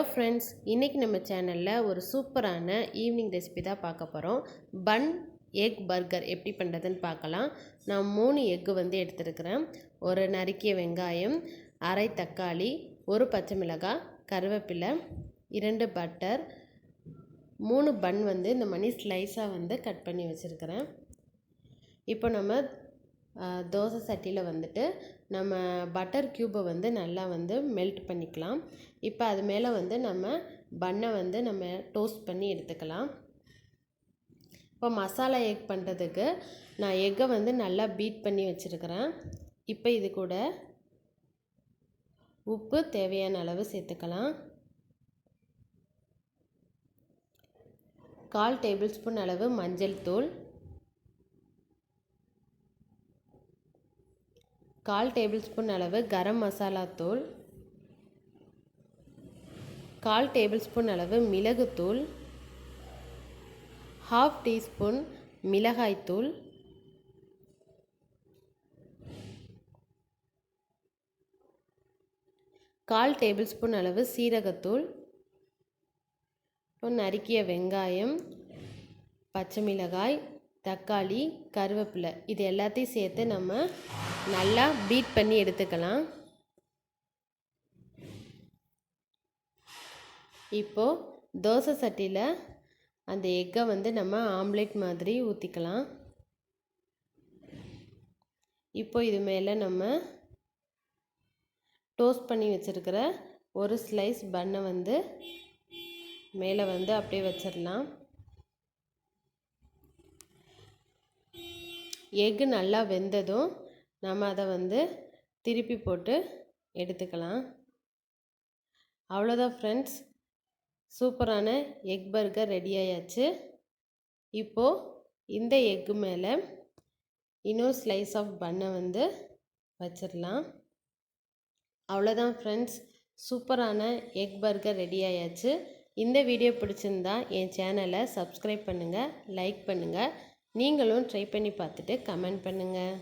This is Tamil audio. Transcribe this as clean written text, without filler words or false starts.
ஃப்ரெண்ட்ஸ், இன்றைக்கி நம்ம சேனலில் ஒரு சூப்பரான ஈவினிங் ரெசிபி தான் பார்க்க போகிறோம். பன் எக் பர்கர் எப்படி பண்ணுறதுன்னு பார்க்கலாம். நான் 3 எக்கு வந்து எடுத்துருக்கிறேன். ஒரு நறுக்கிய வெங்காயம், அரை தக்காளி, ஒரு பச்சை மிளகாய், கருவேப்பிலை, 2 பட்டர், 3 பன் வந்து இந்த மாதிரி ஸ்லைஸாக வந்து கட் பண்ணி வச்சுருக்கிறேன். இப்போ நம்ம தோசை சட்டியில் வந்துட்டு நம்ம பட்டர் க்யூப்பை வந்து நல்லா வந்து மெல்ட் பண்ணிக்கலாம். இப்போ அது மேலே வந்து நம்ம பன்னை வந்து நம்ம டோஸ்ட் பண்ணி எடுத்துக்கலாம். இப்போ மசாலா எக் பண்ணுறதுக்கு நான் எக்கை வந்து நல்லா பீட் பண்ணி வச்சுருக்கிறேன். இப்போ இது கூட உப்பு தேவையான அளவு சேர்த்துக்கலாம். 1/4 டேபிள் ஸ்பூன் அளவு மஞ்சள் தூள், 1/4 டேபிள் ஸ்பூன் அளவு கரம் மசாலா தூள், 1/4 டேபிள் ஸ்பூன் அளவு மிளகுத்தூள், 1/2 டீஸ்பூன் மிளகாய்த்தூள், 1/4 டேபிள் ஸ்பூன் அளவு சீரகத்தூள், நறுக்கிய வெங்காயம், பச்சை மிளகாய், தக்காளி, கருவேப்பிலை இது எல்லாத்தையும் சேர்த்து நம்ம நல்லா பீட் பண்ணி எடுத்துக்கலாம். இப்போது தோசை சட்டியில் அந்த எக்கை வந்து நம்ம ஆம்லேட் மாதிரி ஊற்றிக்கலாம். இப்போ இது மேலே நம்ம டோஸ்ட் பண்ணி வச்சுருக்கிற ஒரு ஸ்லைஸ் பன்னை வந்து மேலே வந்து அப்படியே வச்சிடலாம். எக்கு நல்லா வெந்ததும் நம்ம அதை வந்து திருப்பி போட்டு எடுத்துக்கலாம். அவ்வளோதான் ஃப்ரெண்ட்ஸ், சூப்பரான எக் பர்கர் ரெடி ஆயாச்சு. இப்போது இந்த எக்கு மேலே இன்னொரு ஸ்லைஸ் ஆஃப் பன்னை வந்து வச்சிடலாம். அவ்வளோதான் ஃப்ரெண்ட்ஸ், சூப்பரான எக் பர்கர் ரெடி ஆயாச்சு. இந்த வீடியோ பிடிச்சிருந்தா என் சேனலை சப்ஸ்கிரைப் பண்ணுங்கள், லைக் பண்ணுங்கள். நீங்களும் ட்ரை பண்ணி பார்த்துட்டு கமெண்ட் பண்ணுங்கள்.